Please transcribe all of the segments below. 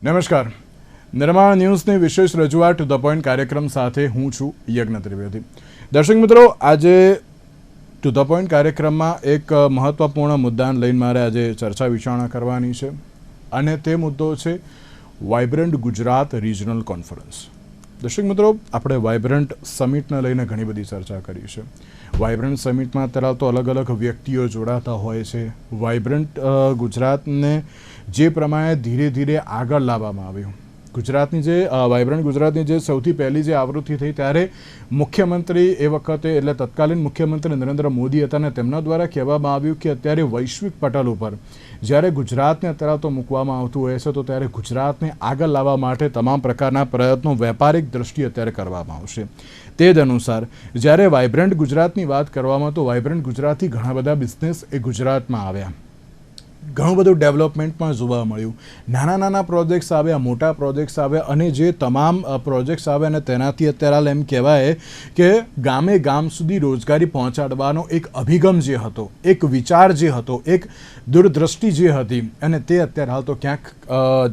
નમસ્કાર. નિર્માણ ન્યૂઝની વિશેષ રજૂઆત ટુ ધ પોઈન્ટ કાર્યક્રમ સાથે હું છું યજ્ઞ ત્રિવેદી. દર્શક મિત્રો, આજે ટુ ધ પોઈન્ટ કાર્યક્રમમાં એક મહત્વપૂર્ણ મુદ્દાને લઈને મારે આજે ચર્ચા વિચારણા કરવાની છે અને તે મુદ્દો છે વાઇબ્રન્ટ ગુજરાત રિજનલ કોન્ફરન્સ. દર્શક મિત્રો, આપણે વાઇબ્રન્ટ સમિટને લઈને ઘણી બધી ચર્ચા કરી છે. વાઇબ્રન્ટ સમિટમાં અત્યારે તો અલગ અલગ વ્યક્તિઓ જોડાતા હોય છે. વાઇબ્રન્ટ ગુજરાતને જે પ્રમાણે ધીરે ધીરે આગળ લાવવામાં આવ્યું, ગુજરાતની જે વાઇબ્રન્ટ ગુજરાતની જે સૌથી પહેલી જે આવૃત્તિ થઈ ત્યારે મુખ્યમંત્રી એ વખતે એટલે તત્કાલીન મુખ્યમંત્રી નરેન્દ્ર મોદી હતા અને તેમના દ્વારા કહેવામાં આવ્યું કે અત્યારે વૈશ્વિક પટલ ઉપર જ્યારે ગુજરાતને અત્યારે તો મૂકવામાં આવતું હોય છે તો ત્યારે ગુજરાતને આગળ લાવવા માટે તમામ પ્રકારના પ્રયત્નો વેપારિક દ્રષ્ટિએ અત્યારે કરવામાં આવશે. તે જ અનુસાર જ્યારે વાઇબ્રન્ટ ગુજરાતની વાત કરવામાં તો વાઇબ્રન્ટ ગુજરાતથી ઘણા બધા બિઝનેસ એ ગુજરાતમાં આવ્યા, ઘણું બધું ડેવલપમેન્ટ પણ જોવા મળ્યું. નાના નાના પ્રોજેક્ટ્સ આવ્યા, મોટા પ્રોજેક્ટ્સ આવ્યા અને જે તમામ પ્રોજેક્ટ્સ આવ્યા અને તેનાથી અત્યારે હાલ એમ કહેવાય કે ગામે ગામ સુધી રોજગારી પહોંચાડવાનો એક અભિગમ જે હતો, એક વિચાર જે હતો, એક દૂરદ્રષ્ટિ જે હતી અને તે અત્યારે હાલ તો ક્યાંક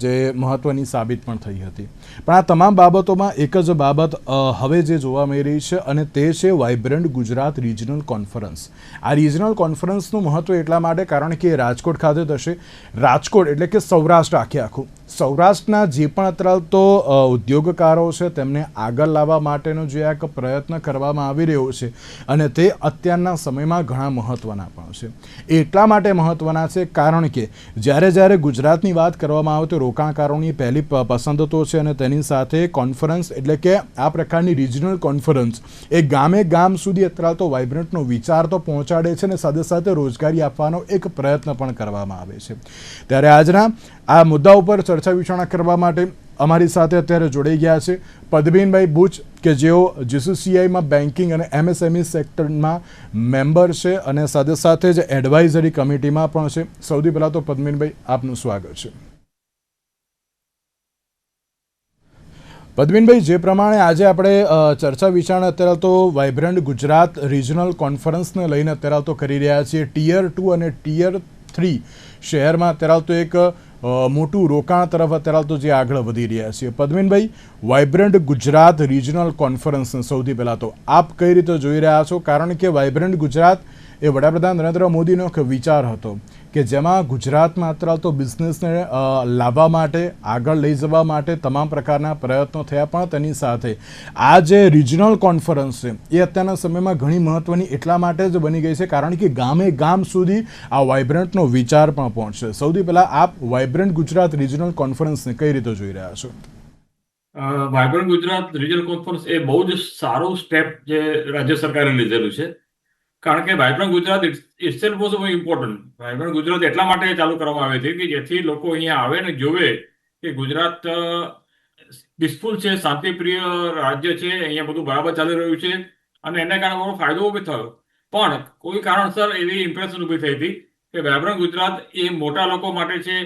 જે મહત્ત્વની સાબિત પણ થઈ હતી. પણ આ તમામ બાબતોમાં એક જ બાબત હવે જે જોવા મળી રહી છે અને તે છે વાઇબ્રન્ટ ગુજરાત રિજનલ કોન્ફરન્સ. આ રિજનલ કોન્ફરન્સનું મહત્ત્વ એટલા માટે કારણ કે રાજકોટ ખાતે થશે. રાજકોટ એટલે કે સૌરાષ્ટ્ર આખું સૌરાષ્ટ્રના જે પણ અત્યારે તો ઉદ્યોગકારો છે તેમને આગળ લાવવા માટેનો જે એક પ્રયત્ન કરવામાં આવી રહ્યો છે અને તે અત્યારના સમયમાં ઘણા મહત્ત્વના પણ છે. એટલા માટે મહત્ત્વના છે કારણ કે જ્યારે ગુજરાતની વાત કરવામાં આવે તો રોકાણકારોની પહેલી પસંદ તો છે અને તેની સાથે કોન્ફરન્સ એટલે કે આ પ્રકારની રિજનલ કોન્ફરન્સ એ ગામે ગામ સુધી અત્યારે તો વાઇબ્રન્ટનો વિચાર તો પહોંચાડે છે અને સાથે સાથે રોજગારી આપવાનો એક પ્રયત્ન પણ કરવામાં આવે છે. ત્યારે આજના આ મુદ્દા ઉપર ચર્ચા વિચારણા કરવા માટે અમારી સાથે અત્યારે જોડાઈ ગયા છે પદ્મીનભાઈ બુચ કે જેઓ જીસીસીઆઈમાં બેન્કિંગ અને એમએસએમઈ સેક્ટરમાં મેમ્બર છે અને સાથે સાથે જ એડવાઇઝરી કમિટીમાં પણ છે. સૌથી પહેલાં તો પદ્મીનભાઈ, આપનું સ્વાગત છે. પદ્મીનભાઈ, જે પ્રમાણે આજે આપણે ચર્ચા વિચારણા અત્યારે તો વાઇબ્રન્ટ ગુજરાત રિજનલ કોન્ફરન્સને લઈને અત્યારે તો કરી રહ્યા છીએ. ટિયર 2 અને ટિયર 3 શહેરમાં અત્યારે તો એક મોટું રોકાણ તરફ અત્યારે તો જે આગળ વધી રહ્યા છીએ. પદ્મીનભાઈ, વાઇબ્રન્ટ ગુજરાત રિજનલ કોન્ફરન્સને સૌથી પહેલાં તો આપ કઈ રીતે જોઈ રહ્યા છો? કારણ કે વાઇબ્રન્ટ ગુજરાત એ વડાપ્રધાન નરેન્દ્ર મોદીનો એક વિચાર હતો કે જેમાં ગુજરાતમાં અત્યારે તો બિઝનેસને લાવવા માટે, આગળ લઈ જવા માટે તમામ પ્રકારના પ્રયત્નો થયા. પણ તેની સાથે આ જે રિજનલ કોન્ફરન્સ છે એ અત્યારના સમયમાં ઘણી મહત્ત્વની એટલા માટે જ બની ગઈ છે કારણ કે ગામે ગામ સુધી આ વાઇબ્રન્ટનો વિચાર પણ પહોંચશે. સૌથી પહેલાં આપ વાઇબ્રન્ટ ગુજરાત રિજનલ કોન્ફરન્સને કઈ રીતે જોઈ રહ્યા છો? વાઇબ્રન્ટ ગુજરાત રિજનલ કોન્ફરન્સ એ બહુ જ સારું સ્ટેપ જે રાજ્ય સરકારે લીધેલું છે. કારણ કે vibrant Gujarat itself was very important. Vibrant Gujarat એટલા માટે ચાલુ કરવામાં આવી હતી કે જેથી લોકો અહીંયા આવે ને જોવે કે ગુજરાત પીસફુલ છે, શાંતિપ્રિય રાજ્ય છે, અહીંયા બધું બરાબર ચાલી રહ્યું છે અને એને કારણે બહુ ફાયદો ઊભો થયો. પણ કોઈ કારણસર એવી ઇમ્પ્રેશન ઊભી થઈ હતી કે વાઇબ્રન્ટ ગુજરાત એ મોટા લોકો માટે છે,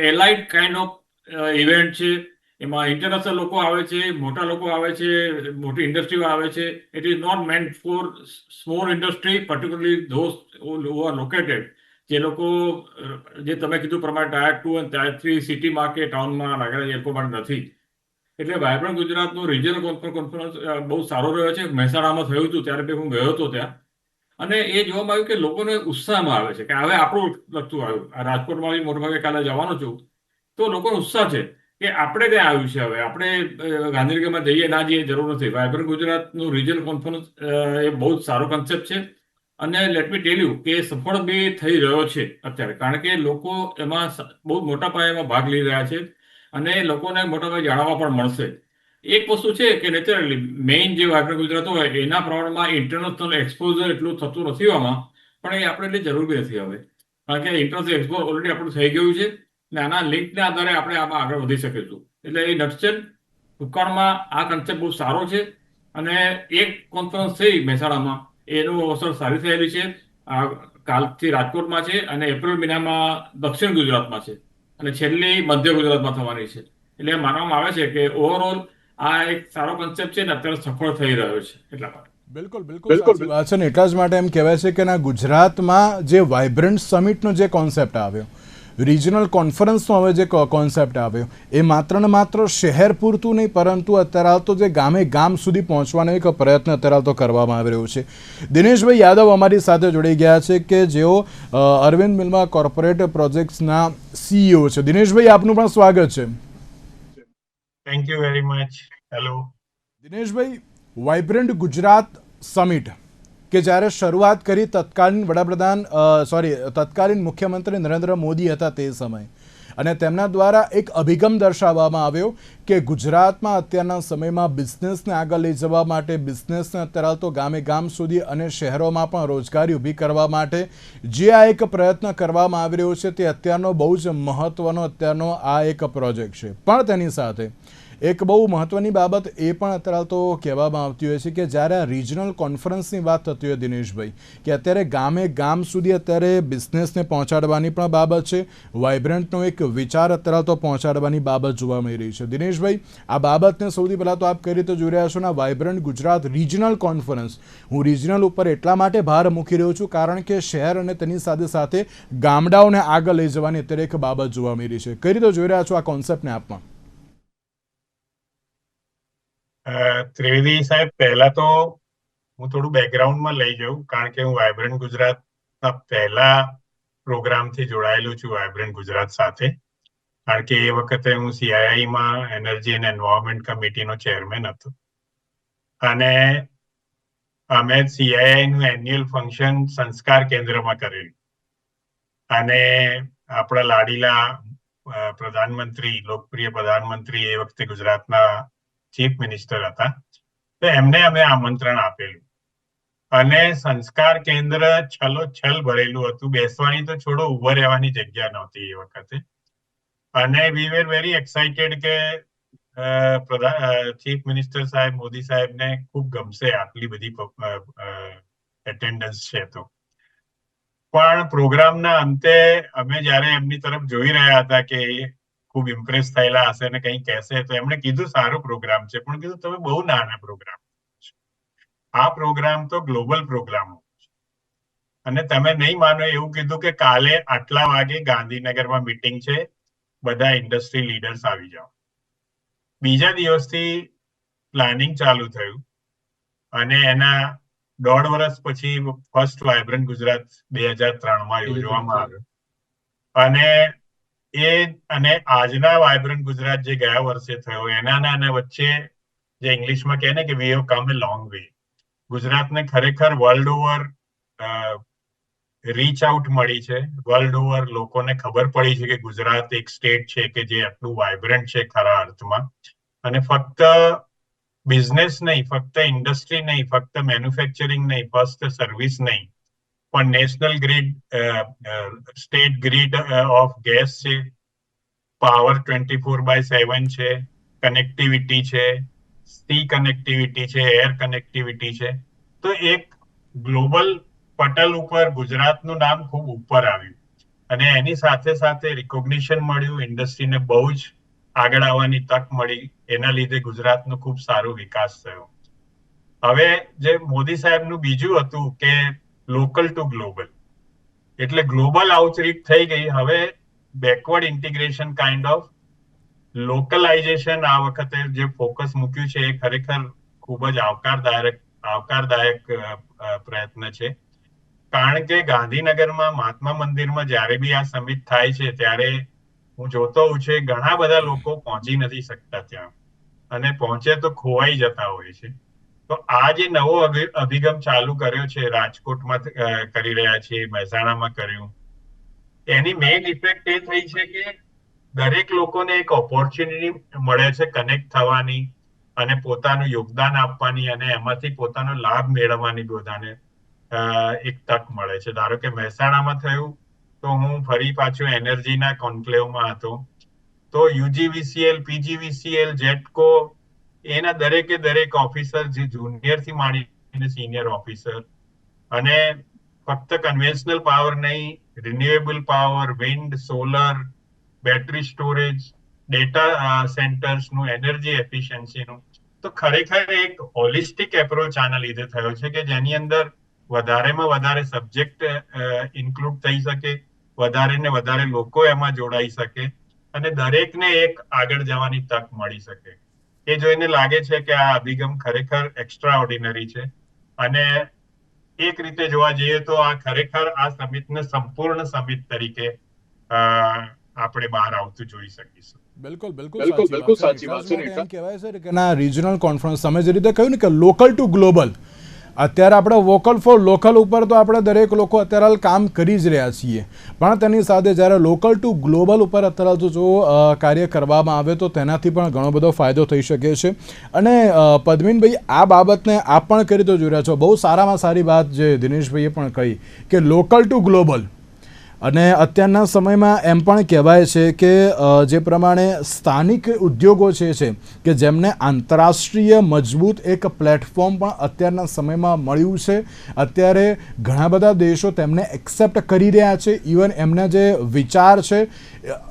એલાઇડ કાઇન્ડ ઓફ ઇવેન્ટ છે. એમાં ઇન્ટરનેશનલ લોકો આવે છે, મોટા લોકો આવે છે, મોટી ઇન્ડસ્ટ્રીઓ આવે છે. It is not meant for small industry, particularly those who are located. જે લોકો જે તમે કીધું પ્રમાણે ટાયર 2 અને ટાયર 3 સિટીમાં કે ટાઉનમાં લાગેલા એ લોકો માટે નથી. એટલે વાઇબ્રન્ટ ગુજરાતનું રિજનલ કોન્ફરન્સ બહુ સારો રહ્યો છે. મહેસાણામાં થયું હતું ત્યારે હું ગયો હતો ત્યાં અને એ જોવામાં આવ્યું કે લોકોને ઉત્સાહમાં આવે છે કે હવે આપણું લગતું આવ્યું. આ રાજકોટમાં મોટાભાગે કાલે જવાનો છું તો લોકોનો ઉત્સાહ છે કે આપણે ત્યાં આવ્યું છે. હવે આપણે ગાંધીનગરમાં જઈએ ના જઈએ જરૂર નથી. વાઇબ્રન્ટ ગુજરાતનું રિજનલ કોન્ફરન્સ એ બહુ જ સારો કન્સેપ્ટ છે અને લેટ મી ટેલ યુ કે સફળ બી થઈ રહ્યો છે અત્યારે. કારણ કે લોકો એમાં બહુ મોટા પાયામાં ભાગ લઈ રહ્યા છે અને લોકોને મોટા પાયે જાણવા પણ મળશે. એક વસ્તુ છે કે નેચરલી મેઇન જે વાઇબ્રન્ટ ગુજરાત હોય એના પ્રમાણમાં ઇન્ટરનેશનલ એક્સપોઝર એટલું થતું નથી આમાં, પણ એ આપણે એટલી જરૂર બી નથી હવે. કારણ કે ઇન્ટરનેશનલ એક્સપોઝર ઓલરેડી આપણું થઈ ગયું છે અને આના લિંકના આધારે આપણે આમાં આગળ વધી શકીશું. એટલે એ નટસેલ ટૂંકાણમાં આ કન્સેપ્ટ બહુ સારો છે અને એક કોન્ફરન્સ થઈ મહેસાણામાં એનું અવસર સારી થયેલી છે. કાલથી રાજકોટમાં છે અને એપ્રિલ મહિનામાં દક્ષિણ ગુજરાતમાં છે અને છેલ્લી મધ્ય ગુજરાતમાં થવાની છે. એટલે માનવામાં આવે છે કે ઓવરઓલ આ એક સારો કન્સેપ્ટ છે ને અત્યારે સફળ થઈ રહ્યો છે. એટલા માટે બિલકુલ સાચી વાત છે ને એટલા જ માટે એમ કહેવાય છે કે ના ગુજરાતમાં જે વાઇબ્રન્ટ સમિટનો જે કોન્સેપ્ટ આવ્યો રિજનલ કોન્ફરન્સનો હવે જે કોન્સેપ્ટ આવ્યો એ માત્ર ને માત્ર શહેર પૂરતું નહીં, પરંતુ અત્યારે તો જે ગામે ગામ સુધી પહોંચવાનો એક પ્રયત્ન અત્યારે તો કરવામાં આવી રહ્યો છે. દિનેશભાઈ યાદવ અમારી સાથે જોડાઈ ગયા છે કે જેઓ અરવિંદ મિલ્મા કોર્પોરેટ પ્રોજેક્ટ્સના CEO છે. દિનેશભાઈ, આપનું પણ સ્વાગત છે. Thank you very much. Hello Dineshbhai, vibrant Gujarat summit કે જ્યારે શરૂઆત કરી તત્કાલીન મુખ્યમંત્રી નરેન્દ્ર મોદી હતા તે સમયે, અને તેમના દ્વારા એક અભિગમ દર્શાવવામાં આવ્યો કે ગુજરાતમાં અત્યારના સમયમાં બિઝનેસને આગળ લઈ જવા માટે, બિઝનેસને અત્યારે તો ગામે ગામ સુધી અને શહેરોમાં પણ રોજગારી ઊભી કરવા માટે જે આ એક પ્રયત્ન કરવામાં આવી રહ્યો છે તે અત્યારનો બહુ જ મહત્ત્વનો અત્યારનો આ એક પ્રોજેક્ટ છે. પણ તેની સાથે એક બહુ મહત્ત્વની બાબત એ પણ અત્યારે તો કહેવામાં આવતી હોય છે કે જ્યારે આ રિજનલ કોન્ફરન્સની વાત થતી હોય દિનેશભાઈ, કે અત્યારે ગામે ગામ સુધી અત્યારે બિઝનેસને પહોંચાડવાની પણ બાબત છે, વાઇબ્રન્ટનો એક વિચાર અત્યારે તો પહોંચાડવાની બાબત જોવા મળી રહી છે. દિનેશભાઈ, આ બાબતને સૌથી પહેલાં તો આપ કઈ રીતે જોઈ રહ્યા છો ને વાઇબ્રન્ટ ગુજરાત રિજનલ કોન્ફરન્સ? હું રિજનલ ઉપર એટલા માટે ભાર મૂકી રહ્યો છું કારણ કે શહેર અને તેની સાથે સાથે ગામડાઓને આગળ લઈ જવાની અત્યારે એક બાબત જોવા મળી રહી છે. કઈ રીતે જોઈ રહ્યા છો આ કોન્સેપ્ટને આપમાં? ત્રિવેદી સાહેબ, પહેલા તો હું થોડું બેકગ્રાઉન્ડમાં લઈ જાઉં, કારણ કે હું વાઇબ્રન્ટ ગુજરાતના પહેલા પ્રોગ્રામથી જોડાયેલું છું વાઇબ્રન્ટ ગુજરાત સાથે. કારણ કે એ વખતે હું CII-માં એનર્જી એન્ડ એન્વાયરમેન્ટ કમિટીનો ચેરમેન હતો, અને અમે CII-નું એન્યુઅલ ફંક્શન સંસ્કાર કેન્દ્રમાં કરેલું. અને આપણા લાડીલા પ્રધાનમંત્રી, લોકપ્રિય પ્રધાનમંત્રી એ વખતે ગુજરાતના ચીફ મિનિસ્ટર હતા, તો એમને અમે આમંત્રણ આપેલું. અને સંસ્કાર કેન્દ્ર છલોછલ ભરેલું હતું, બેસવાની તો છોડો ઉભા રહેવાની જગ્યા નહોતી એ વખતે. અને વી વેર વેરી એક્સાઇટેડ કે ચીફ મિનિસ્ટર સાહેબ મોદી સાહેબને ખૂબ ગમશે આટલી બધી એટેન્ડન્સ છે. તો પણ પ્રોગ્રામના અંતે અમે જ્યારે એમની તરફ જોઈ રહ્યા હતા કે ખૂબ ઇમ્પ્રેસ થયેલા હશે ને કંઈ કહેશે, તો એમણે કીધું સારો પ્રોગ્રામ છે, પણ કીધું તમે બહુ નાના પ્રોગ્રામ, આ પ્રોગ્રામ તો ગ્લોબલ પ્રોગ્રામ છે. અને તમે નહીં માનો એવું કીધું કે કાલે આટલા વાગે ગાંધીનગરમાં મીટિંગ છે, બધા ઇન્ડસ્ટ્રી લીડર્સ આવી જાઓ. બીજા દિવસથી પ્લાનિંગ ચાલુ થયું, અને એના 1.5 વર્ષ પછી ફર્સ્ટ વાઇબ્રન્ટ ગુજરાત 2003માં યોજવામાં આવ્યો. અને આજના વાઇબ્રન્ટ ગુજરાત જે ગયા વર્ષે થયો, એના વચ્ચે જે ઇંગ્લિશમાં કહે ને કે we have come a long way. ગુજરાતને ખરેખર વર્લ્ડ ઓવર રીચ આઉટ મળી છે. વર્લ્ડ ઓવર લોકોને ખબર પડી છે કે ગુજરાત એક સ્ટેટ છે કે જે આટલું વાઇબ્રન્ટ છે ખરા અર્થમાં. અને ફક્ત બિઝનેસ નહીં, ફક્ત ઇન્ડસ્ટ્રી નહીં, ફક્ત મેન્યુફેક્ચરિંગ નહીં, ફક્ત સર્વિસ નહીં, પણ national grid, state grid of gas છે, પાવર 24/7 છે, કનેક્ટિવિટી છે, સી કનેક્ટિવિટી છે, એર કનેક્ટિવિટી છે. તો એક ગ્લોબલ પટલ ઉપર ગુજરાતનું નામ ખૂબ ઉપર આવ્યું, અને એની સાથે સાથે રિકોગ્નિશન મળ્યું, ઇન્ડસ્ટ્રીને બહુ જ આગળ આવવાની તક મળી. એના લીધે ગુજરાતનો ખૂબ સારો વિકાસ થયો. હવે જે મોદી સાહેબનું બીજું હતું કે લોકલ ટુ ગ્લોબલ, એટલે ગ્લોબલ આઉટરીચ થઈ ગઈ. હવે બેકવર્ડ ઇન્ટિગ્રેશન કાઇન્ડ ઓફ લોકલાઇઝેશન આ વખતે જે ફોકસ મૂક્યું છે એ ખરેખર ખૂબ જ આવકારદાયક પ્રયત્ન છે. કારણ કે ગાંધીનગરમાં મહાત્મા મંદિરમાં જ્યારે બી આ સમિટ થાય છે ત્યારે હું જોતો હોઉં છું ઘણા બધા લોકો પહોંચી નથી શકતા ત્યાં, અને પહોંચે તો ખોવાઈ જતા હોય છે. તો આ જે નવો અભિગમ ચાલુ કર્યો છે, રાજકોટમાં કરી રહ્યા છે, મહેસાણામાં કર્યું, એની મેઇન ઇફેક્ટ એ થઈ છે કે દરેક લોકોને એક ઓપોર્ચ્યુનિટી મળે છે કનેક્ટ થવાની અને પોતાનું યોગદાન આપવાની, અને એમાંથી પોતાનો લાભ મેળવવાની બધાને એક તક મળે છે. ધારો કે મહેસાણામાં થયું તો હું ફરી પાછું એનર્જીના કોન્ક્લેવમાં હતો, તો UGVCL, PGVCL, જેટકો, એના દરેક ઓફિસર, જે જુનિયરથી માંડીને સિનિયર ઓફિસર, અને ફક્ત કન્વેન્શનલ પાવર નહીં, renewable power, wind, solar, battery storage, data સેન્ટર્સનું, એનર્જી એફિશિયન્સીનું. તો ખરેખર એક હોલિસ્ટિક એપ્રોચ આના લીધે થયો છે કે જેની અંદર વધારેમાં વધારે સબ્જેક્ટ ઇન્ક્લુડ થઈ શકે, વધારે ને વધારે લોકો એમાં જોડાઈ શકે અને દરેકને એક આગળ જવાની તક મળી શકે. એ જોઈને લાગે છે કે આ અભિગમ ખરેખર એક્સ્ટ્રા ઓર્ડિનરી છે અને એક રીતે જોવા જઈએ તો આ ખરેખર આ સમિટને સંપૂર્ણ સમિટ તરીકે આપણે બહાર આવતું જોઈ શકીશું. બિલકુલ બિલકુલ સાચી વાત છે. એટલા જ માટે એમ કહેવાય છે કે ના રિજનલ કોન્ફરન્સ તમે જે રીતે કહ્યું ને કે લોકલ ટુ ગ્લોબલ, અત્યારે આપણે વોકલ ફોર લોકલ ઉપર તો આપણે દરેક લોકો અત્યારે હાલ કામ કરી જ રહ્યા છીએ, પણ તેની સાથે જ્યારે લોકલ ટુ ગ્લોબલ ઉપર અત્યારે જો કાર્ય કરવામાં આવે તો તેનાથી પણ ઘણો બધો ફાયદો થઈ શકે છે. અને પદ્મિનભાઈ, આ બાબતને આપ પણ કરી તો જોઈ રહ્યા છો, બહુ સારામાં સારી વાત જે દિનેશભાઈએ પણ કહી કે લોકલ ટુ ગ્લોબલ. અને અત્યારના સમયમાં એમ પણ કહેવાય છે કે જે પ્રમાણે સ્થાનિક ઉદ્યોગો છે કે જેમને આંતરરાષ્ટ્રીય મજબૂત એક પ્લેટફોર્મ પણ અત્યારના સમયમાં મળ્યું છે. અત્યારે ઘણા બધા દેશો તેમને એક્સેપ્ટ કરી રહ્યા છે. ઇવન એમના જે વિચાર છે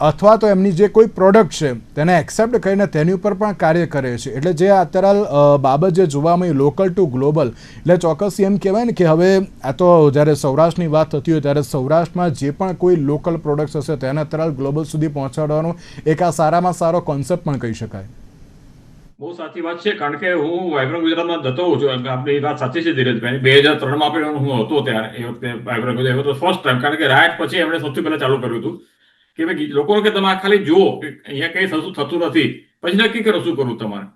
અથવા તો એમની જે કોઈ પ્રોડક્ટ છે તેને એક્સેપ્ટ કરીને તેની ઉપર પણ કાર્ય કરે છે. એટલે જે અત્યારે બાબત જે જોવા મળી લોકલ ટુ ગ્લોબલ, એટલે ચોક્કસ એમ કહેવાય ને કે હવે આ તો જ્યારે સૌરાષ્ટ્રની વાત થતી હોય ત્યારે સૌરાષ્ટ્રમાં જે પણ કોઈ લોકલ પ્રોડક્ટ્સ હશે તેને અત્યારે ગ્લોબલ સુધી પહોંચાડવાનો એક આ સારામાં સારો કોન્સેપ્ટ પણ કહી શકાય. બહુ સાચી વાત છે, કારણ કે હું વાઇબ્રન્ટ ગુજરાતમાં જતો હોઉં છું. આપણી વાત સાચી છે ધીરજભાઈ. 2003માં આપણે હું હતો ત્યારે, એ વખતે વાઇબ્રન્ટ ગુજરાત હતો ફર્સ્ટ ટાઈમ, કારણ કે રાઇટ પછી એમણે સૌથી પહેલા ચાલુ કર્યું હતું કે ભાઈ લોકો કે તમે ખાલી જુઓ અહીંયા કઈ થતું નથી, પછી નક્કી કરો શું કરવું તમારે.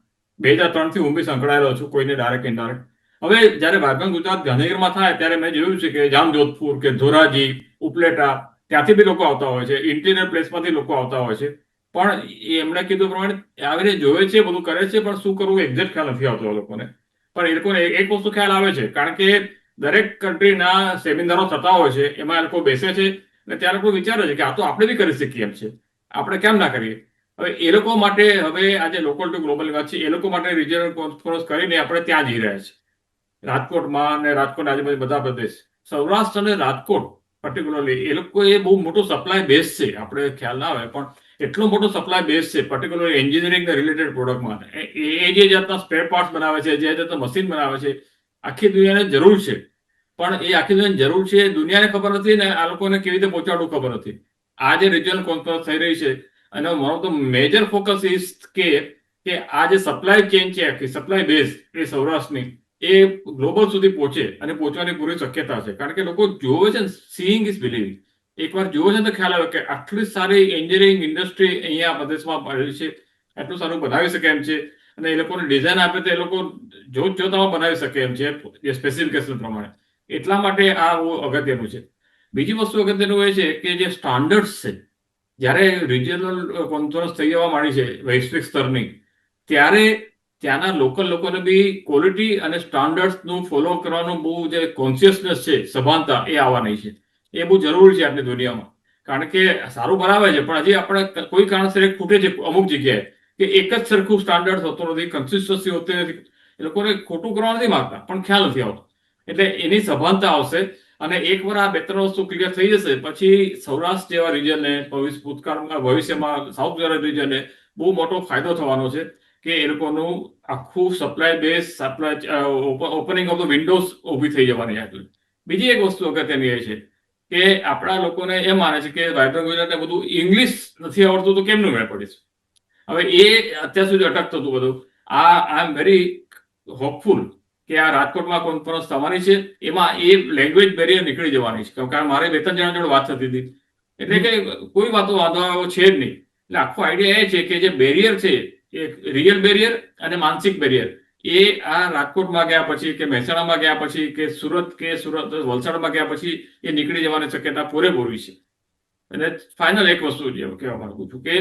2003થી હું બી સંકળાયેલો છું, કોઈને ડાયરેક્ટ ઇનડાયરેક્ટ. હવે જ્યારે વાઇબ્રન્ટ ગુજરાત ગાંધીનગરમાં થાય ત્યારે મેં જોયું છે કે જામજોધપુર કે ધોરાજી, ઉપલેટા, ત્યાંથી બી લોકો આવતા હોય છે, ઇન્ટિરિયર પ્લેસમાંથી લોકો આવતા હોય છે. પણ એમણે કીધું પ્રમાણે આવીને જોવે છે, બધું કરે છે, પણ શું કરવું એક્ઝેક્ટ ખ્યાલ નથી આવતો લોકોને. પણ એ લોકોને એક વસ્તુ ખ્યાલ આવે છે, કારણ કે દરેક કન્ટ્રીના સેમિનારો થતા હોય છે, એમાં એ લોકો બેસે છે અને ત્યાં લોકો વિચારે છે કે આ તો આપણે બી કરી શકીએ એમ છે, આપણે કેમ ના કરીએ. હવે એ લોકો માટે હવે આજે લોકલ ટુ ગ્લોબલ વાત છે, એ લોકો માટે રિજનલ કોન્ફરન્સ કરીને આપણે ત્યાં જઈ રહ્યા છે. રાજકોટમાં અને રાજકોટ આજુબાજુ બધા પ્રદેશ, સૌરાષ્ટ્ર અને રાજકોટ પર્ટિક્યુલરલી એ લોકો એ બહુ મોટો સપ્લાય બેઝ છે. આપણે ખ્યાલ ના આવે પણ એટલો મોટો સપ્લાય બેઝ છે, પર્ટિક્યુલરલી એન્જિનિયરિંગ રિલેટેડ પ્રોડક્ટમાં. એ જે જાતના સ્પેર પાર્ટ્સ બનાવે છે, જે જાતના મશીન બનાવે છે, આખી દુનિયાને જરૂર છે. પણ એ આખી દુનિયાની જરૂર છે એ દુનિયાને ખબર નથી ને આ લોકોને કેવી રીતે પહોંચાડવું ખબર નથી. આ જે રિજનલ કોન્ફરન્સ થઈ રહી છે અને મારો તો મેજર ફોકસ ઇઝ કે આ જે સપ્લાય ચેન છે, આખી સપ્લાય બેઝ એ સૌરાષ્ટ્રની એ ગ્લોબલ સુધી પહોંચે અને પહોંચવાની પૂરી શક્યતા છે. કારણ કે લોકો જોવે છે ને, સીઈંગ ઇઝ બિલીવિંગ. એકવાર જોવે છે તો ખ્યાલ આવે કે આટલી સારી એન્જિનિયરિંગ ઇન્ડસ્ટ્રી અહીંયા પ્રદેશમાં પડેલી છે, આટલું સારું બનાવી શકે એમ છે, અને એ લોકોને ડિઝાઇન આપે તો એ લોકો જોતામાં બનાવી શકે એમ છે એ સ્પેસિફિકેશન પ્રમાણે. એટલા માટે આ અગત્યનું છે. બીજી વસ્તુ અગત્યનું એ છે કે જે સ્ટાન્ડર્ડ્સ છે, જ્યારે રિજનલ કોન્ફરન્સ થઈ જવા માંડી છે વૈશ્વિક સ્તરની, ત્યારે ત્યાંના લોકલ લોકોને બી ક્વોલિટી અને સ્ટાન્ડર્ડ્સનું ફોલો કરવાનું બહુ જે કોન્શિયસનેસ છે, સભાનતા, એ આવવાની છે. એ બહુ જરૂરી છે આપણી દુનિયામાં. કારણ કે સારું બનાવે છે પણ હજી આપણે કોઈ કારણસર ખૂટે છે અમુક જગ્યાએ, કે એક જ સરખું સ્ટાન્ડર્ડ હોતું નથી, કન્સિસ્ટન્સી હોતી નથી. એ લોકોને ખોટું કરવા નથી માંગતા પણ ખ્યાલ નથી આવતો. એટલે એની સભાનતા આવશે અને એકવાર આ 2-3 વસ્તુ ક્લિયર થઈ જશે પછી સૌરાષ્ટ્ર જેવા રીજનને ભવિષ્યમાં સાઉથ ગુજરાત રીજનને બહુ મોટો ફાયદો થવાનો છે કે એ લોકોનું આખું supply base, opening of the Windows ઊભી થઈ જવાની હતી. બીજી એક વસ્તુ અગત્યની એ છે કે આપણા લોકોને એ માને છે કે વાઇબ્રન્ટ ગુજરાતને બધું ઇંગ્લિશ નથી આવડતું તો કેમનું મેળ પડીશ. હવે એ અત્યાર સુધી અટકતું હતું બધું. આઈ એમ વેરી હોપફુલ કે આ રાજકોટમાં કોન્ફરન્સ થવાની છે, એમાં એ લેંગ્વેજ બેરિયર નીકળી જવાની છે. કારણ મારે 2-3 જણા જોડે વાત થતી હતી, એટલે કે કોઈ વાંધો આવ્યો છે જ નહીં. એટલે આખો આઈડિયા એ છે કે જે બેરિયર છે, એક રિયલ બેરિયર અને માનસિક બેરિયર, એ આ રાજકોટમાં ગયા પછી કે મહેસાણામાં ગયા પછી કે વલસાડમાં ગયા પછી એ નીકળી જવાની શક્યતા પૂરેપૂરી છે. અને ફાઇનલ એક વસ્તુ જે કહેવા માંગુ છું કે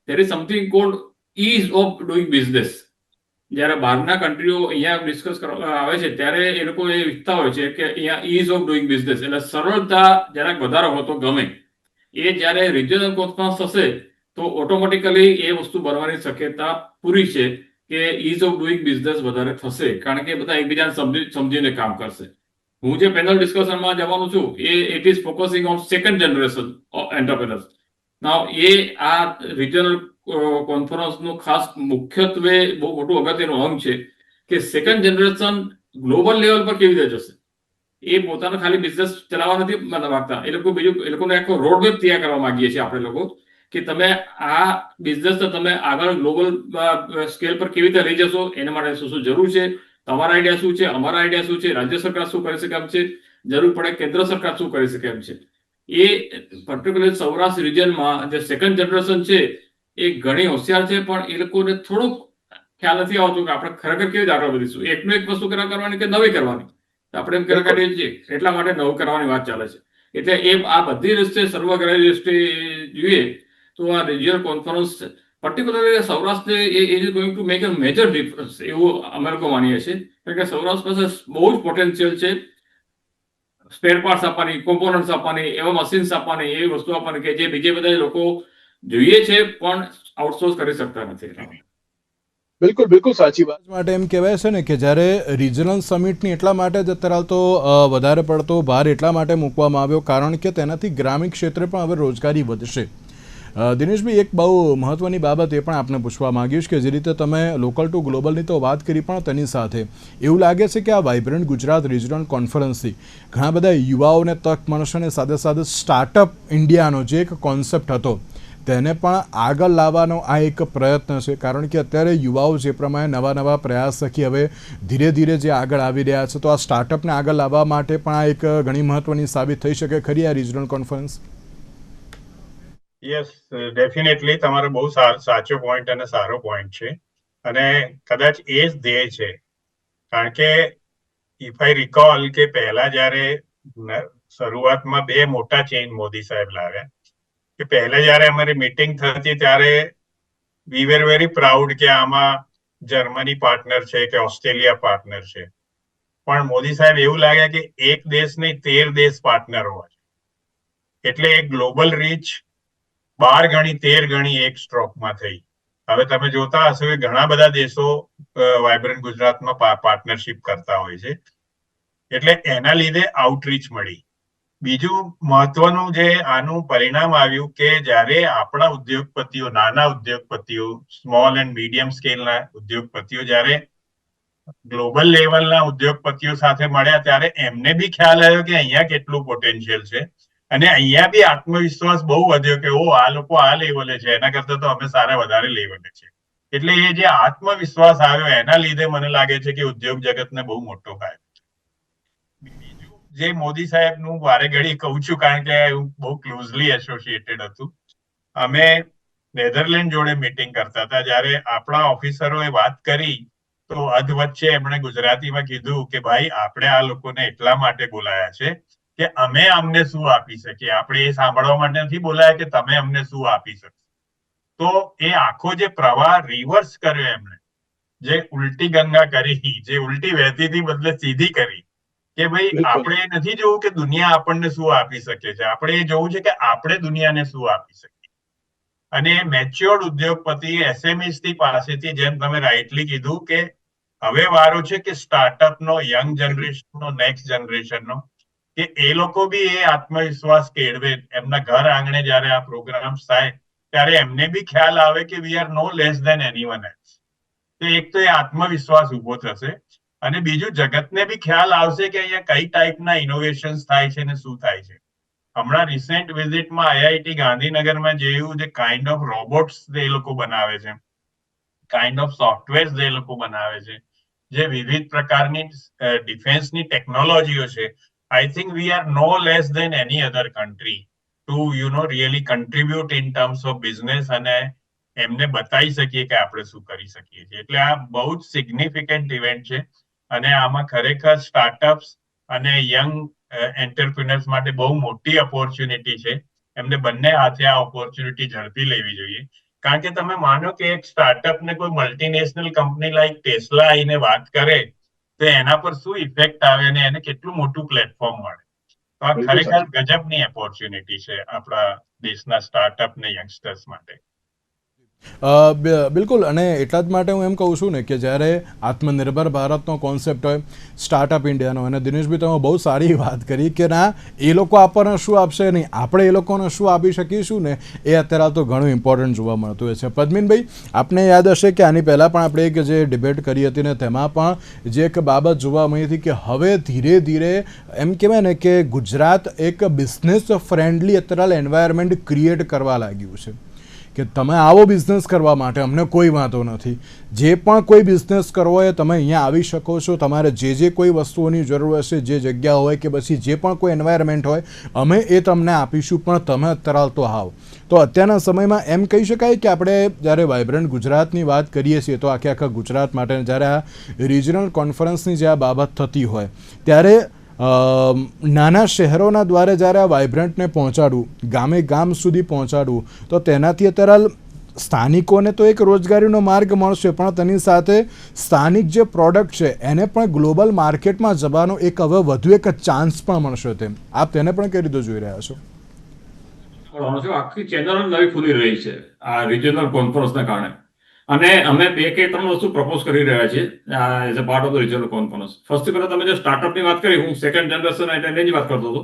there is something called ease of doing business. જ્યારે બહારના કન્ટ્રીઓ અહીંયા ડિસ્કસ કરવા આવે છે ત્યારે એ લોકો એ ઈચ્છતા હોય છે કે અહીંયા ઇઝ ઓફ ડુઈંગ બિઝનેસ, એટલે સરળતા જરાક વધારે હોય તો ગમે. એ જ્યારે રિજનલ કોન્ફરન્સ થશે તો ઓટોમેટિકલી એ વસ્તુ બનવાની શક્યતા પૂરી છે કે ઇઝ ઓફ ડુઈંગ બિઝનેસ વધારે થશે, કારણ કે બધા એકબીજાને સમજીને કામ કરશે. હું જે પેનલ ડિસ્કશનમાં જવાનું છું it is focusing on second generation entrepreneurs. Now uh આ રિજનલ કોન્ફરન્સનું ખાસ મુખ્યત્વે બહુ મોટું અગત્યનું અંગ છે કે સેકન્ડ જનરેશન ગ્લોબલ લેવલ પર કેવી રીતે જશે. એ પોતાનો ખાલી બિઝનેસ ચલાવવા નથી માંગતા. એ લોકોને આખો રોડમેપ તૈયાર કરવા માંગીએ છીએ આપણે લોકો, કે તમે આ બિઝનેસને તમે આગળ ગ્લોબલ સ્કેલ પર કેવી રીતે લઈ જશો, એના માટે શું શું જરૂર છે, તમારા આઈડિયા શું છે, અમારા આઈડિયા શું છે, રાજ્ય સરકાર શું કરી શકે એમ છે, જરૂર પડે કેન્દ્ર સરકાર શું કરી શકે એમ છે. એ પર્ટિક્યુલર સૌરાષ્ટ્ર રિજનમાં જે સેકન્ડ જનરેશન છે એ ઘણી હોશિયાર છે, પણ એ લોકોને થોડુંક ખ્યાલ નથી આવતો કે આપણે ખરેખર કેવી રીતે આગળ વધીશું. એકનું એક વસ્તુ કરવાની કે નવી કરવાની, આપણે એમ કરીએ છીએ, એટલા માટે નવું કરવાની વાત ચાલે છે. એટલે એ આ બધી રીતે સર્વગ્રાહી દ્રષ્ટિએ જોઈએ તો આ regional conference particularly Saurashtra is going to make a major difference એવું અમે લોકો માનીએ છીએ. કારણ કે સૌરાષ્ટ્ર પાસે બહુ જ પોટેન્શિયલ છે સ્પેર પાર્ટ્સ આપવાની, કોમ્પોનન્ટ્સ આપવાની, એવા મશીન્સ આપવાની, એવી વસ્તુ આપવાની કે જે બીજે બધા લોકો જોઈએ છે પણ આઉટસોર્સ કરી શકતા નથી. બિલકુલ બિલકુલ સાચી વાત. માટે એમ કહેવાય છે ને કે જ્યારે રિજનલ સમિટની એટલા માટે જ અત્યારે તો વધારે પડતો ભાર એટલા માટે મૂકવામાં આવ્યો કારણ કે તેનાથી ગ્રામીણ ક્ષેત્રે પણ હવે રોજગારી વધશે. દિનેશભાઈ, એક બહુ મહત્વની બાબત એ પણ આપને પૂછવા માંગીશ કે જે રીતે તમે લોકલ ટુ ગ્લોબલની તો વાત કરી, પણ તેની સાથે એવું લાગે છે કે આ વાઇબ્રન્ટ ગુજરાત રિજનલ કોન્ફરન્સથી ઘણા બધા યુવાઓને તક મળશે અને સાથે સાથે સ્ટાર્ટઅપ ઇન્ડિયાનો જે એક કોન્સેપ્ટ હતો તેને પણ આગળ લાવવાનો આ એક પ્રયત્ન છે. કારણ કે અત્યારે યુવાઓ જે પ્રમાણે નવા પ્રયાસ થકી હવે ધીરે ધીરે જે આગળ આવી રહ્યા છે, તો આ સ્ટાર્ટઅપને આગળ લાવવા માટે પણ આ એક ઘણી મહત્વની સાબિત થઈ શકે ખરી આ રિજનલ કોન્ફરન્સ. યસ, ડેફિનેટલી તમારો બહુ સાચો પોઈન્ટ અને સારો પોઈન્ટ છે, અને કદાચ એ જ ધ્યેય છે. કારણ કે ઇફ આઈ રિકોલ કે પહેલા જ્યારે શરૂઆતમાં બે મોટા ચેન્જ મોદી સાહેબ લાવ્યા, કે પહેલા જ્યારે અમારી મીટિંગ થતી ત્યારે વી વેર વેરી પ્રાઉડ કે આમાં જર્મની પાર્ટનર છે કે ઓસ્ટ્રેલિયા પાર્ટનર છે, પણ મોદી સાહેબ એવું લાગે કે એક દેશ નહીં 13 દેશ પાર્ટનર હોય, એટલે એક ગ્લોબલ રીચ 12 ગણી 13 ગણી એક સ્ટ્રોકમાં થઈ. હવે તમે જોતા હશો કે ઘણા બધા દેશો વાઇબ્રન્ટ ગુજરાતમાં પાર્ટનરશિપ કરતા હોય છે, એટલે એના લીધે આઉટરીચ મળી. બીજું મહત્વનું જે આનું પરિણામ આવ્યું કે જ્યારે આપણા ઉદ્યોગપતિઓ, નાના ઉદ્યોગપતિઓ, સ્મોલ એન્ડ મીડિયમ સ્કેલના ઉદ્યોગપતિઓ જ્યારે ગ્લોબલ લેવલના ઉદ્યોગપતિઓ સાથે મળ્યા ત્યારે એમને બી ખ્યાલ આવ્યો કે અહીંયા કેટલું પોટેન્શિયલ છે, અને અહીંયા બી આત્મવિશ્વાસ બહુ વધ્યો કે આ લોકો આ લેવલે છે, એના કરતા તો અમે સારા વધારે લેવલે છે. એટલે એ જે આત્મવિશ્વાસ આવ્યો એના લીધે મને લાગે છે કે ઉદ્યોગ જગતને બહુ મોટો ફાયદો. બીજું જે મોદી સાહેબનું વારે ઘડી કહું છું કારણ કે હું બહુ ક્લોઝલી એસોસિએટેડ હતું, અમે નેધરલેન્ડ જોડે મીટિંગ કરતા હતા, જ્યારે આપણા ઓફિસરોએ વાત કરી તો અધ વચ્ચે એમણે ગુજરાતીમાં કીધું કે ભાઈ આપણે આ લોકોને એટલા માટે બોલાયા છે કે અમે અમને શું આપી શકીએ, આપણે એ સાંભળવા માટે નથી બોલાયા કે તમે અમને શું આપી શકશો. તો એ આખો જે પ્રવાહ રિવર્સ કર્યો એમણે, જે ઉલટી ગંગા કરી, જે ઉલટી વહેતી થી બદલે સીધી કરી, કે ભાઈ આપણે નથી જોવું કે દુનિયા આપણને શું આપી શકે છે, આપણે એ જોવું છે કે આપણે દુનિયાને શું આપી શકીએ. અને મેચ્યોર્ડ ઉદ્યોગપતિ એસએમઈસ થી પાસેથી, જેમ તમે રાઇટલી કીધું કે હવે વારો છે કે સ્ટાર્ટઅપનો, યંગ જનરેશનનો, નેક્સ્ટ જનરેશનનો, કે એ લોકો બી એ આત્મવિશ્વાસ કેળવે. એમના ઘર આંગણે જ્યારે આ પ્રોગ્રામ્સ થાય ત્યારે એમને બી ખ્યાલ આવે કે we are no less than anyone else. તો એક તો એ આત્મવિશ્વાસ ઉભો થશે, અને બીજું જગતને બી ખ્યાલ આવશે કે અહીંયા કઈ ટાઈપના ઇનોવેશન્સ થાય છે ને શું થાય છે. હમણાં રિસેન્ટ વિઝિટમાં આઈઆઈટી ગાંધીનગરમાં જોયું, જે કાઇન્ડ ઓફ રોબોટ્સ એ લોકો બનાવે છે, કાઇન્ડ ઓફ સોફ્ટવેર જે લોકો બનાવે છે, જે વિવિધ પ્રકારની ડિફેન્સની ટેકનોલોજીઓ છે, I think we are no less than any other country to really contribute in terms of business, અને એમને બતાવી શકીએ કે આપણે શું કરી શકીએ છીએ. એટલે આ બહુ જ સિગ્નિફિકન્ટ ઇવેન્ટ છે, અને આમાં ખરેખર સ્ટાર્ટઅપ્સ અને યંગ એન્ટરપ્રિનર્સ માટે બહુ મોટી ઓપોર્ચ્યુનિટી છે. એમને બંને હાથે આ ઓપોર્ચ્યુનિટી ઝડપી લેવી જોઈએ. કારણ કે તમે માનો કે એક સ્ટાર્ટઅપને કોઈ મલ્ટીનેશનલ કંપની લાઈક ટેસ્લા આવીને વાત કરે તો એના પર શું ઇફેક્ટ આવે અને એને કેટલું મોટું પ્લેટફોર્મ મળે. તો આ ખરેખર ગજબની ઓપોર્ચ્યુનિટી છે આપણા દેશના સ્ટાર્ટઅપ ને યંગસ્ટર્સ માટે. બિલકુલ, અને એટલા જ માટે હું એમ કહું છું ને કે જ્યારે આત્મનિર્ભર ભારતનો કોન્સેપ્ટ હોય, સ્ટાર્ટઅપ ઇન્ડિયાનો, અને દિનેશભાઈ તમે બહુ સારી વાત કરી કે ના એ લોકો આપણને શું આપશે નહીં, આપણે એ લોકોને શું આપી શકીશું ને, એ અત્યારે તો ઘણું ઇમ્પોર્ટન્ટ જોવા મળતું હોય છે. પદ્મિનભાઈ, આપને યાદ હશે કે આની પહેલાં પણ આપણે એક જે ડિબેટ કરી હતી ને તેમાં પણ જે એક બાબત જોવા મળી હતી કે હવે ધીરે ધીરે એમ કહેવાય ને કે ગુજરાત એક બિઝનેસ ફ્રેન્ડલી અત્યારે એન્વાયરમેન્ટ ક્રિએટ કરવા લાગ્યું છે કે તમે આવો બિઝનેસ કરવા માટે અમને કોઈ વાંધો નથી, જે પણ કોઈ બિઝનેસ કરવો હોય તમે અહીંયા આવી શકો છો, તમારે જે કોઈ વસ્તુઓની જરૂર હશે, જે જગ્યા હોય કે પછી જે પણ કોઈ એન્વાયરમેન્ટ હોય અમે એ તમને આપીશું, પણ તમે અત્યારે તો આવો. તો અત્યારના સમયમાં એમ કહી શકાય કે આપણે જ્યારે વાઇબ્રન્ટ ગુજરાતની વાત કરીએ છીએ તો આખા ગુજરાત માટે જ્યારે આ રિજનલ કોન્ફરન્સની જે આ બાબત થતી હોય ત્યારે નાના શહેરોના દ્વારે જ્યારે આ વાઇબ્રન્ટને પહોંચાડવું, ગામે ગામ સુધી પહોંચાડવું, તો તેનાથી અત્યારે સ્થાનિકોને તો એક રોજગારીનો માર્ગ મળશે, પણ તેની સાથે સ્થાનિક જે પ્રોડક્ટ છે એને પણ ગ્લોબલ માર્કેટમાં જવાનો એક હવે વધુ એક ચાન્સ પણ મળશે. તેમ આપ તેને પણ કઈ રીતે જોઈ રહ્યા છો? આખી ચેનલ નવી ખુલી રહી છે આ રિજનલ કોન્ફરન્સના કારણે, અને અમે 2 કે 3 વસ્તુ પ્રપોઝ કરી રહ્યા છીએ as a part of the regional conference. First પહેલા તમે જે સ્ટાર્ટઅપની વાત કરી, હું સેકન્ડ જનરેશન એની જ વાત કરતો હતો.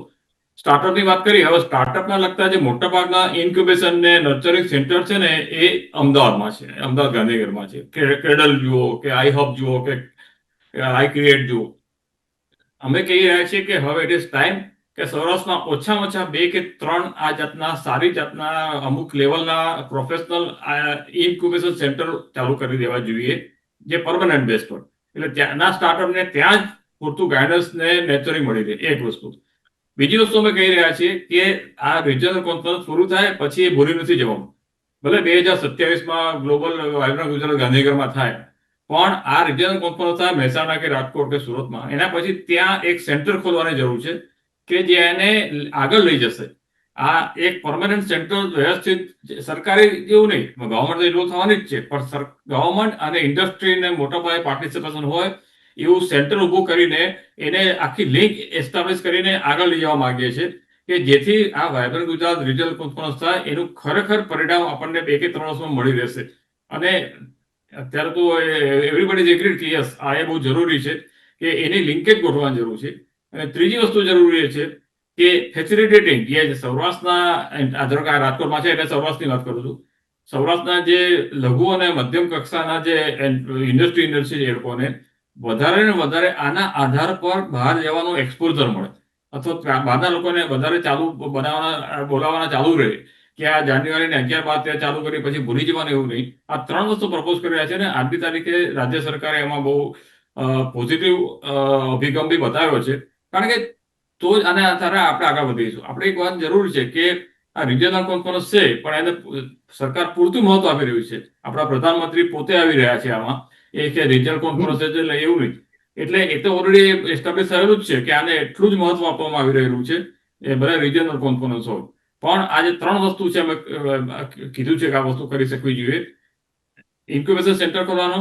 સ્ટાર્ટઅપની વાત કરી, હવે સ્ટાર્ટઅપના લગતા જે મોટાભાગના ઇન્ક્યુબેશન ને નર્ચરિંગ સેન્ટર છે ને એ અમદાવાદમાં છે, અમદાવાદ ગાંધીનગરમાં છે. ક્રેડલ જુઓ કે આઈ હબ જુઓ કે આઈ ક્રિએટ જુઓ. અમે કહી રહ્યા છીએ કે હવે ઇટ ઇઝ ટાઈમ કે સૌરાષ્ટ્રમાં ઓછામાં ઓછા 2 કે 3 આ જાતના સારી જાતના અમુક લેવલના પ્રોફેશનલ ઇન્ક્યુબેશન સેન્ટર ચાલુ કરી દેવા જોઈએ, જે પરમનન્ટ બેઝ પર, એટલે ત્યાંના સ્ટાર્ટઅપને ત્યાં જ પૂરતું ગાઈડન્સ ને નેચરિંગ મળી રહે. એક વસ્તુ. બીજી વસ્તુ અમે કહી રહ્યા છીએ કે આ રિજનલ કોન્ફરન્સ પૂરું થાય પછી એ ભૂલી નથી જવાનું. ભલે 2027માં ગ્લોબલ વાઇબ્રન્ટ ગુજરાત ગાંધીનગરમાં થાય, પણ આ રિજનલ કોન્ફરન્સ થાય મહેસાણા કે રાજકોટ કે સુરતમાં, એના પછી ત્યાં એક સેન્ટર ખોલવાની જરૂર છે કે જે એને આગળ લઈ જશે. આ એક પરમાનન્ટ સેન્ટર વ્યવસ્થિત સરકારી જેવું નહીં, ગવર્મેન્ટ એટલું થવાની જ છે, પણ ગવર્મેન્ટ અને ઇન્ડસ્ટ્રીને મોટા પાયે પાર્ટિસિપેશન હોય એવું સેન્ટર ઊભું કરીને એને આખી લિંક એસ્ટાબ્લિશ કરીને આગળ લઈ જવા માંગીએ છીએ કે જેથી આ વાઇબ્રન્ટ ગુજરાત રિજનલ કોન્ફરન્સ થાય એનું ખરેખર પરિણામ આપણને 2 કે 3 વર્ષમાં મળી રહેશે. અને અત્યારે તો એવરીબડી એગ્રીડ કે યસ આ એ બહુ જરૂરી છે કે એની લિંકેજ ગોઠવવાની જરૂર છે. અને ત્રીજી વસ્તુ જરૂરી છે કે ફેસિલિટેટિંગ, જે સૌરાષ્ટ્રના ધારો કે રાજકોટમાં છે એટલે સૌરાષ્ટ્રની વાત કરું છું, સૌરાષ્ટ્રના જે લઘુ અને મધ્યમ કક્ષાના જે ઇન્ડસ્ટ્રી છે એ લોકોને વધારે ને વધારે આના આધાર પર બહાર જવાનું એક્સપોઝર મળે, અથવા બહારના લોકોને વધારે બોલાવવાના ચાલુ રહે કે આ જાન્યુઆરીને 11-12 ચાલુ કરી પછી ભૂલી જવાનું એવું નહીં. આ 3 વસ્તુ પ્રપોઝ કરી રહ્યા છે ને આજની તારીખે રાજ્ય સરકારે એમાં બહુ પોઝિટિવ અભિગમ બી બતાવ્યો છે, કારણ કે તો જ આને આધારે આપણે આગળ વધીશું. આપણે એક વાત જરૂર છે કે આ રિજનલ કોન્ફરન્સ છે પણ એને સરકાર પૂરતું મહત્વ આપી રહ્યું છે. આપણા પ્રધાનમંત્રી પોતે આવી રહ્યા છે આમાં, એ કે રિજનલ કોન્ફરન્સ એટલે એવું નહીં, એટલે એ તો ઓલરેડી એસ્ટાબ્લિશ થયેલું જ છે કે આને એટલું જ મહત્વ આપવામાં આવી રહેલું છે, એ બધા રિજનલ કોન્ફરન્સ હોય. પણ આ જે 3 વસ્તુ છે અમે કીધું છે કે આ વસ્તુ કરી શકવી જોઈએ. ઇન્ક્યુબેશન સેન્ટર ખોલવાનો,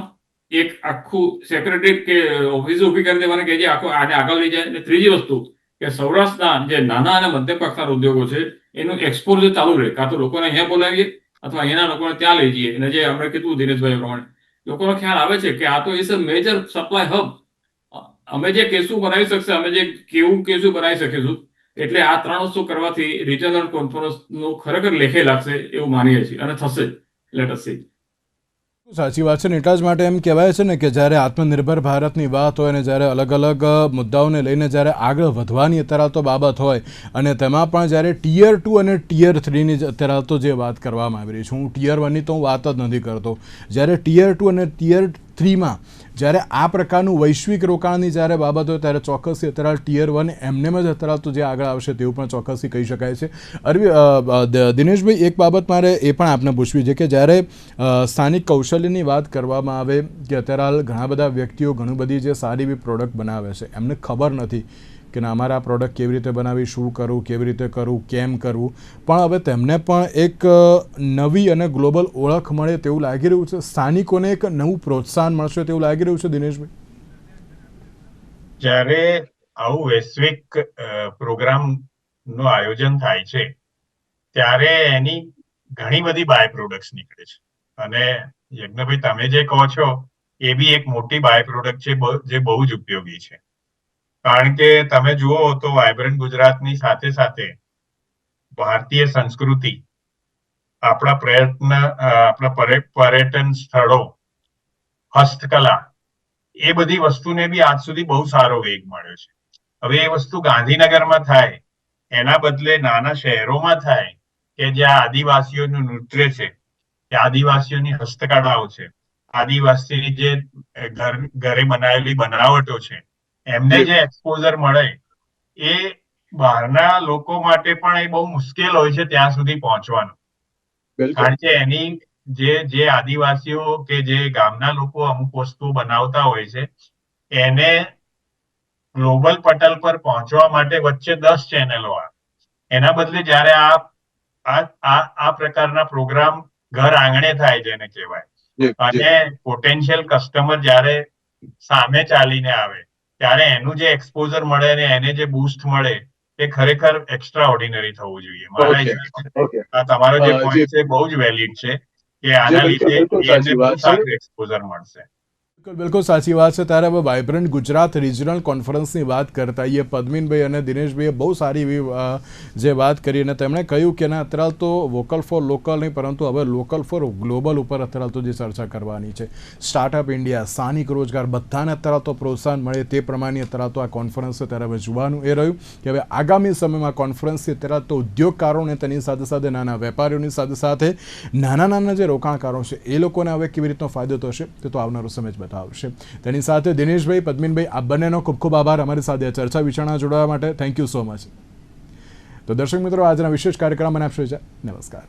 એક આખું સેક્રેટરી કે ઓફિસ ઊભી કરી દેવાની કે જે આને આગળ લઈ જાય. અને ત્રીજી વસ્તુ કે સૌરાષ્ટ્રના જે નાના અને મધ્યમ કક્ષાના ઉદ્યોગો છે એનું એક્સપોઝર ચાલુ રહે, કાં તો લોકોને અહીંયા બોલાવીએ અથવા અહીંયાના લોકોને ત્યાં લઈ જઈએ. અને જે આપણે કીધું દિનેશભાઈ પ્રમાણે લોકોનો ખ્યાલ આવે છે કે આ તો is a major supply hub, અમે જે કેસું બનાવી શકશે, અમે જે કેવું કેસું બનાવી શકીશું. એટલે આ 3 વસ્તુ કરવાથી રિજનલ કોન્ફરન્સનું ખરેખર લેખે લાગશે એવું માનીએ છીએ, અને થશે. Let S C. સાચી વાત છે ને, એટલા જ માટે એમ કહેવાય છે ને કે જ્યારે આત્મનિર્ભર ભારતની વાત હોય અને જ્યારે અલગ અલગ મુદ્દાઓને લઈને જ્યારે આગળ વધવાની અત્યારે તો બાબત હોય, અને તેમાં પણ જ્યારે ટિયર 2 અને ટિયર 3ની અત્યારે તો જે વાત કરવામાં આવી રહી છે, હું ટિયર 1ની તો હું વાત જ નથી કરતો, જ્યારે ટિયર 2 અને ટિયર 3માં જ્યારે આ પ્રકારનું વૈશ્વિક રોકાણની જ્યારે બાબત હોય ત્યારે ચોક્કસથી અત્યારે ટિયર 1 એમનેમ જ અત્યારે તો જે આગળ આવશે તેવું પણ ચોક્કસથી કહી શકાય છે. દિનેશભાઈ, એક બાબત મારે એ પણ આપને પૂછવી છે કે જ્યારે સ્થાનિક કૌશલ્યની વાત કરવામાં આવે કે અત્યારે હાલ ઘણા બધા વ્યક્તિઓ ઘણી બધી જે સારી એવી પ્રોડક્ટ બનાવે છે, એમને ખબર નથી કે અમારે આ પ્રોડક્ટ કેવી રીતે બનાવવી, શું કરવું, કેવી રીતે કરવું, કેમ કરવું, પણ હવે તેમને પણ એક નવી અને ગ્લોબલ ઓળખ મળે તેવું લાગી રહ્યું છે, સ્થાનિકોને એક નવું પ્રોત્સાહન મળશે તેવું લાગી રહ્યું છે. દિનેશભાઈ, જ્યારે આવું વૈશ્વિક પ્રોગ્રામનું આયોજન થાય છે ત્યારે એની ઘણી બધી બાય પ્રોડક્ટ્સ નીકળે છે. અને યજ્ઞભાઈ તમે જે કહો છો એ બી એક મોટી બાય પ્રોડક્ટ છે જે બહુ જ ઉપયોગી છે. કારણ કે તમે જુઓ તો વાયબ્રન્ટ ગુજરાતની સાથે સાથે ભારતીય સંસ્કૃતિ, આપણા પર્યટન સ્થળો, હસ્તકલા, એ બધી વસ્તુને બી આજ સુધી બહુ સારો વેગ મળ્યો છે. હવે એ વસ્તુ ગાંધીનગરમાં થાય એના બદલે નાના શહેરોમાં થાય કે જ્યાં આદિવાસીઓનું નૃત્ય છે, કે આદિવાસીઓની હસ્તકળાઓ છે, આદિવાસીની જે ઘરે બનાવેલી બનાવટો છે, એમને જે એક્સપોઝર મળે એ બહારના લોકો માટે પણ એ બહુ મુશ્કેલ હોય છે ત્યાં સુધી પહોંચવાનું. કારણ કે એની જે આદિવાસીઓ કે જે ગામના લોકો અમુક વસ્તુ બનાવતા હોય છે એને ગ્લોબલ પટલ પર પહોંચવા માટે વચ્ચે 10 ચેનલો આવે. એના બદલે જયારે આ પ્રકારના પ્રોગ્રામ ઘર આંગણે થાય જેને કહેવાય, અને પોટેન્શિયલ કસ્ટમર જયારે સામે ચાલીને આવે ત્યારે એનું જે એક્સપોઝર મળે ને એને જે બૂસ્ટ મળે એ ખરેખર એક્સ્ટ્રા ઓર્ડિનરી થવું જોઈએ. મારા હિસાબે આ તમારો જે પોઈન્ટ છે બહુ જ વેલિડ છે કે આના લીધે એને બહુ સારું એક્સપોઝર મળશે. બિલકુલ સાચી વાત છે. ત્યારે હવે વાયબ્રન્ટ ગુજરાત રિજનલ કોન્ફરન્સની વાત કરતા હોઈએ. પદ્મિનભાઈ અને દિનેશભાઈએ બહુ સારી એવી જે વાત કરી અને તેમણે કહ્યું કે ના અત્યારે તો વોકલ ફોર લોકલ નહીં પરંતુ હવે લોકલ ફોર ગ્લોબલ ઉપર અત્યારે તો જે ચર્ચા કરવાની છે. સ્ટાર્ટઅપ ઇન્ડિયા, સ્થાનિક રોજગાર બધાને અત્યારે તો પ્રોત્સાહન મળે તે પ્રમાણે અત્યારે તો આ કોન્ફરન્સ અત્યારે હવે જોવાનું એ રહ્યું કે હવે આગામી સમયમાં કોન્ફરન્સથી અત્યારે તો ઉદ્યોગકારોને તેની સાથે સાથે નાના વેપારીઓની સાથે સાથે નાના જે રોકાણકારો છે એ લોકોને હવે કેવી રીતનો ફાયદો થશે તે તો આવનારો સમય જ આવશે. તેની સાથે દિનેશભાઈ, પદ્મિનભાઈ, આ બંનેનો ખૂબ ખૂબ આભાર અમારી સાથે ચર્ચા વિચારણા જોડાવા માટે. Thank you so much. તો દર્શક મિત્રો, આજના વિશેષ કાર્યક્રમ મને આપશો. નમસ્કાર.